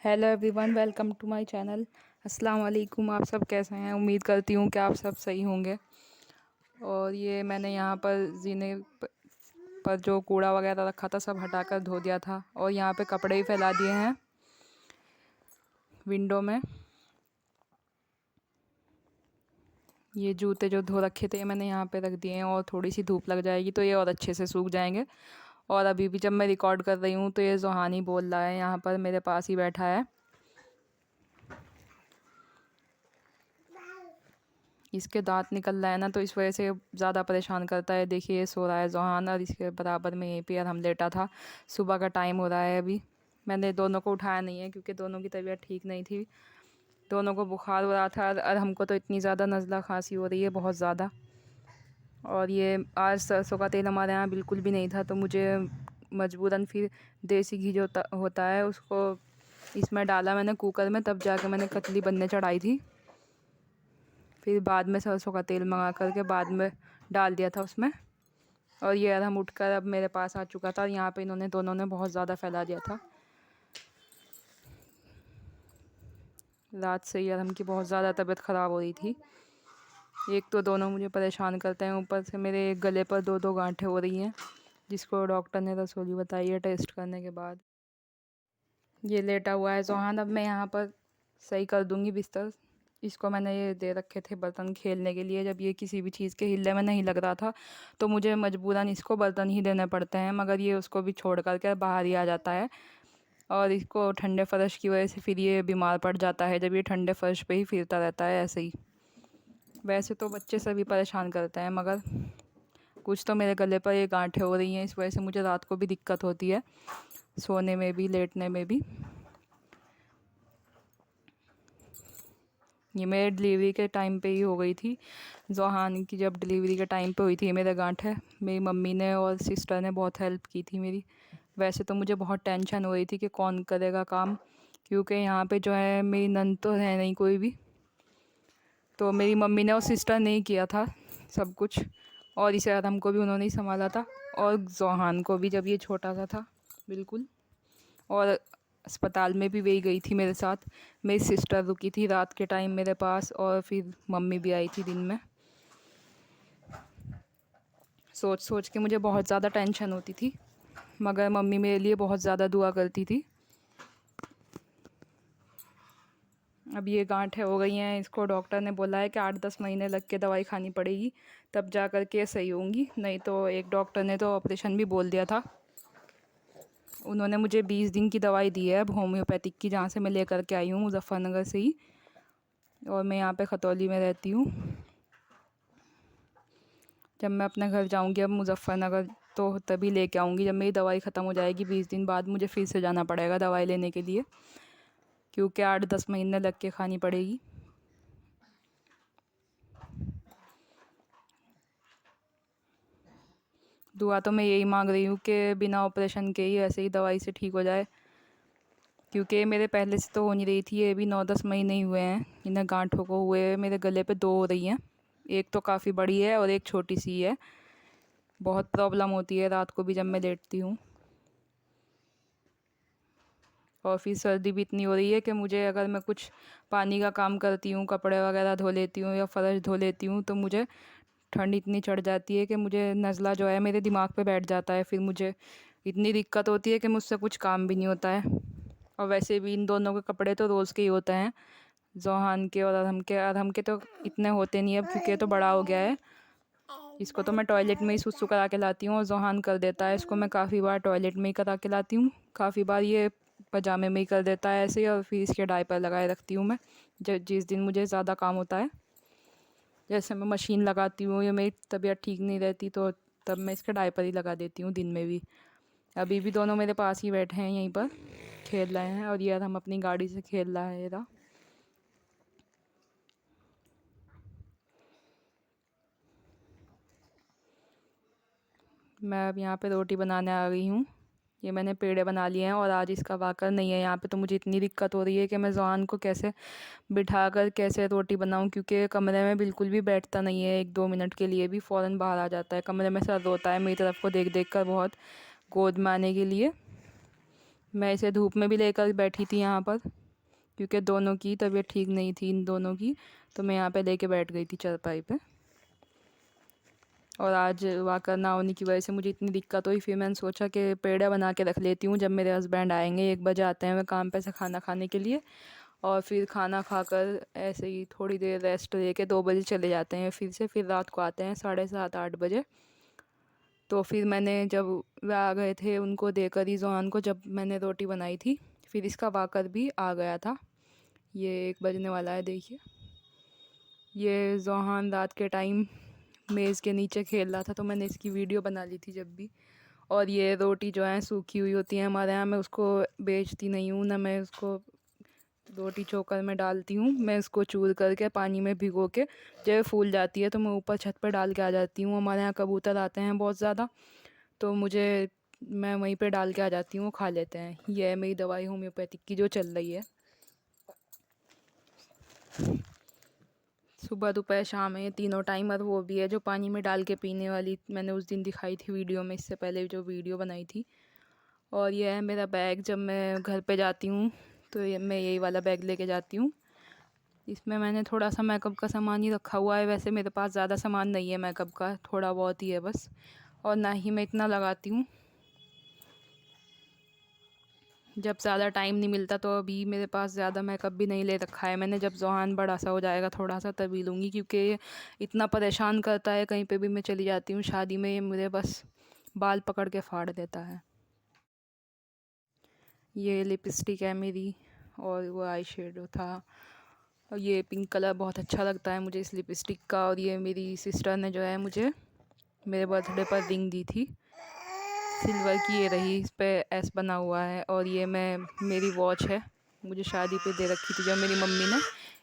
Hello everyone, welcome to my channel. अस्सलाम वालेकुम। आप सब कैसे हैं? उम्मीद करती हूँ कि आप सब सही होंगे। और ये मैंने यहाँ पर पर जो कूड़ा वगैरह रखा था सब हटाकर धो दिया था, और यहाँ पे कपड़े भी फैला दिए हैं विंडो में। ये जूते जो धो रखे थे मैंने यहाँ पे रख दिए हैं, और थोड़ी सी धूप लग जाएगी तो ये और अच्छे से सूख जाएंगे। और अभी भी जब मैं रिकॉर्ड कर रही हूँ तो ये जोहानी बोल रहा है, यहाँ पर मेरे पास ही बैठा है। इसके दांत निकल रहा है ना, तो इस वजह से ज़्यादा परेशान करता है। देखिए ये सो रहा है जोहान, और इसके बराबर में यहीं पे यार हम लेटा था। सुबह का टाइम हो रहा है अभी। मैंने दोनों को उठाया नहीं है क्योंकि दोनों की तबीयत ठीक नहीं थी। दोनों को बुखार हो रहा था, और हमको तो इतनी ज़्यादा नज़ला खांसी हो रही है, बहुत ज़्यादा। और ये आज सरसों का तेल हमारे यहाँ बिल्कुल भी नहीं था, तो मुझे मजबूरन फिर देसी घी जो होता है उसको इसमें डाला मैंने कुकर में, तब जाके मैंने कतली बनने चढ़ाई थी। फिर बाद में सरसों का तेल मंगा करके बाद में डाल दिया था उसमें। और ये हम उठकर अब मेरे पास आ चुका था, और यहाँ पे इन्होंने दोनों ने बहुत ज़्यादा फैला दिया था। रात से यार की बहुत ज़्यादा तबीयत ख़राब हो रही थी। एक तो दोनों मुझे परेशान करते हैं, ऊपर से मेरे गले पर दो दो गांठें हो रही हैं, जिसको डॉक्टर ने रसोली बताई है टेस्ट करने के बाद। ये लेटा हुआ है जोहान। अब मैं यहाँ पर सही कर दूँगी बिस्तर। इसको मैंने ये दे रखे थे बर्तन खेलने के लिए। जब ये किसी भी चीज़ के हिलने में नहीं लग रहा था तो मुझे मजबूरन इसको बर्तन ही देने पड़ते हैं, मगर ये उसको भी छोड़ कर के बाहर ही आ जाता है। और इसको ठंडे फर्श की वजह से फिर ये बीमार पड़ जाता है, जब ये ठंडे फर्श पे ही फिरता रहता है ऐसे ही। वैसे तो बच्चे सभी परेशान करते हैं, मगर कुछ तो मेरे गले पर ये गांठें हो रही हैं, इस वजह से मुझे रात को भी दिक्कत होती है, सोने में भी लेटने में भी। ये मेरे डिलीवरी के टाइम पे ही हो गई थी। जोहान की जब डिलीवरी के टाइम पे हुई थी मेरे गांठें, मेरी मम्मी ने और सिस्टर ने बहुत हेल्प की थी मेरी। वैसे तो मुझे बहुत टेंशन हो रही थी कि कौन करेगा काम, क्योंकि यहाँ पे जो है मेरी नंद तो है नहीं कोई भी। तो मेरी मम्मी ने और सिस्टर ने ही किया था सब कुछ, और इसे आदम को भी उन्होंने ही संभाला था, और जोहान को भी जब ये छोटा सा था बिल्कुल। और अस्पताल में भी वही गई थी मेरे साथ। मेरी सिस्टर रुकी थी रात के टाइम मेरे पास, और फिर मम्मी भी आई थी दिन में। सोच सोच के मुझे बहुत ज़्यादा टेंशन होती थी, मगर मम्मी मेरे लिए बहुत ज़्यादा दुआ करती थी। अब ये गांठें हो गई हैं, इसको डॉक्टर ने बोला है कि 8-10 महीने लग के दवाई खानी पड़ेगी, तब जा कर के सही होंगी। नहीं तो एक डॉक्टर ने तो ऑपरेशन भी बोल दिया था। उन्होंने मुझे 20 दिन की दवाई दी है अब होम्योपैथिक की, जहाँ से मैं लेकर के आई हूँ मुज़फ़्फ़रनगर से ही। और मैं यहाँ पे खतौली में रहती हूँ। जब मैं अपने घर जाऊँगी अब मुज़फ़्फ़रनगर तो तभी लेके आऊँगी, जब मेरी दवाई ख़त्म हो जाएगी। 20 दिन बाद मुझे फिर से जाना पड़ेगा दवाई लेने के लिए, क्योंकि 8-10 महीने लग के खानी पड़ेगी। दुआ तो मैं यही मांग रही हूँ कि बिना ऑपरेशन के ही ऐसे ही दवाई से ठीक हो जाए, क्योंकि मेरे पहले से तो हो नहीं रही थी। ये भी 9-10 महीने ही हुए हैं इन्हें गांठों को हुए। मेरे गले पे 2 हो रही हैं, एक तो काफ़ी बड़ी है और एक छोटी सी है। बहुत प्रॉब्लम होती है रात को भी जब मैं लेटती हूँ। और फिर सर्दी भी इतनी हो रही है कि मुझे, अगर मैं कुछ पानी का काम करती हूँ, कपड़े वगैरह धो लेती हूँ या फर्श धो लेती हूँ, तो मुझे ठंड इतनी चढ़ जाती है कि मुझे नज़ला जो है मेरे दिमाग पे बैठ जाता है। फिर मुझे इतनी दिक्कत होती है कि मुझसे कुछ काम भी नहीं होता है। और वैसे भी इन दोनों के कपड़े तो रोज़ के ही होते हैं, जोहान के और अरहम के। अरहम के तो इतने होते नहीं अब, क्योंकि ये तो बड़ा हो गया है। इसको तो मैं टॉयलेट में ही सुसु करा के लाती हूँ, और जोहान कर देता है इसको। मैं काफ़ी बार टॉयलेट में ही करा के लाती हूँ, काफ़ी बार ये पजामे में ही कर देता है ऐसे ही। और फिर इसके डायपर लगाए रखती हूँ मैं, जिस दिन मुझे ज़्यादा काम होता है। जैसे मैं मशीन लगाती हूँ या मेरी तबीयत ठीक नहीं रहती, तो तब मैं इसका डायपर ही लगा देती हूँ दिन में भी। अभी भी दोनों मेरे पास ही बैठे हैं, यहीं पर खेल रहे हैं। और ये हम अपनी गाड़ी से खेल रहा है ये रहा। मैं अब यहाँ पे रोटी बनाने आ गई हूँ। ये मैंने पेड़े बना लिए हैं, और आज इसका वाकर नहीं है यहाँ पे, तो मुझे इतनी दिक्कत हो रही है कि मैं जॉन को कैसे बिठा कर कैसे रोटी बनाऊँ, क्योंकि कमरे में बिल्कुल भी बैठता नहीं है। 1-2 मिनट के लिए भी फ़ौरन बाहर आ जाता है कमरे में। सर रोता है मेरी तरफ को देख देख कर बहुत, गोद में आने के लिए। मैं इसे धूप में भी लेकर बैठी थी यहाँ पर, क्योंकि दोनों की तबीयत ठीक नहीं थी, इन दोनों की। तो मैं यहाँ पे लेके बैठ गई थी चारपाई पे। और आज वाकर ना होने की वजह से मुझे इतनी दिक्कत हुई, फिर मैंने सोचा कि पेड़ा बना के रख लेती हूँ। जब मेरे हस्बैंड आएंगे 1 बजे आते हैं वे काम पे से खाना खाने के लिए, और फिर खाना खाकर ऐसे ही थोड़ी देर रेस्ट लेके 2 बजे चले जाते हैं फिर से। फिर रात को आते हैं 7:30-8 बजे। तो फिर मैंने जब वे आ गए थे उनको देकर ही जोहान को, जब मैंने रोटी बनाई थी, फिर इसका वाकर भी आ गया था। ये 1 बजने वाला है, देखिए। ये जोहान रात के टाइम मेज़ के नीचे खेल रहा था, तो मैंने इसकी वीडियो बना ली थी जब भी। और ये रोटी जो है सूखी हुई होती है हमारे यहाँ, मैं उसको बेचती नहीं हूँ ना, मैं उसको रोटी चोकर में डालती हूँ। मैं इसको चूर करके पानी में भिगो के, जब फूल जाती है तो मैं ऊपर छत पर डाल के आ जाती हूँ। हमारे यहाँ कबूतर आते हैं बहुत ज़्यादा, तो मैं वहीं पे डाल के आ जाती हूँ, खा लेते हैं। ये है मेरी दवाई होम्योपैथिक की जो चल रही है। सुबह दोपहर शाम है, ये तीनों टाइम। और वो भी है जो पानी में डाल के पीने वाली, मैंने उस दिन दिखाई थी वीडियो में, इससे पहले जो वीडियो बनाई थी। और ये है मेरा बैग, जब मैं घर पे जाती हूँ तो मैं यही वाला बैग लेके जाती हूँ। इसमें मैंने थोड़ा सा मेकअप का सामान ही रखा हुआ है। वैसे मेरे पास ज़्यादा सामान नहीं है मेकअप का, थोड़ा बहुत ही है बस, और ना ही मैं इतना लगाती हूँ। जब ज़्यादा टाइम नहीं मिलता तो अभी मेरे पास ज़्यादा मेकअप भी नहीं ले रखा है मैंने। जब जोहान बड़ा सा हो जाएगा थोड़ा सा तभी लूँगी, क्योंकि ये इतना परेशान करता है। कहीं पे भी मैं चली जाती हूँ शादी में, ये मुझे बस बाल पकड़ के फाड़ देता है। ये लिपस्टिक है मेरी, और वो आई शेडो था। और ये पिंक कलर बहुत अच्छा लगता है मुझे इस लिपस्टिक का। और ये मेरी सिस्टर ने जो है मुझे मेरे बर्थडे पर रिंग दी थी, सिल्वर की ये रही, इस पे एस बना हुआ है। और ये मेरी वॉच है, मुझे शादी पे दे रखी थी जब मेरी मम्मी ने।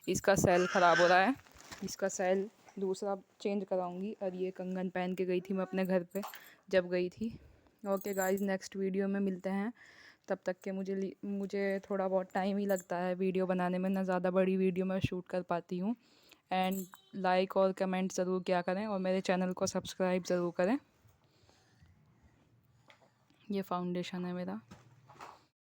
इसका सेल ख़राब हो रहा है, इसका सेल दूसरा चेंज कराऊंगी। और ये कंगन पहन के गई थी मैं अपने घर पे जब गई थी। ओके गाइस, नेक्स्ट वीडियो में मिलते हैं। तब तक के मुझे थोड़ा बहुत टाइम ही लगता है वीडियो बनाने में, ना ज़्यादा बड़ी वीडियो मैं शूट कर पाती हूँ। एंड लाइक और कमेंट ज़रूर किया करें, और मेरे चैनल को सब्सक्राइब ज़रूर करें। ये फाउंडेशन है मेरा।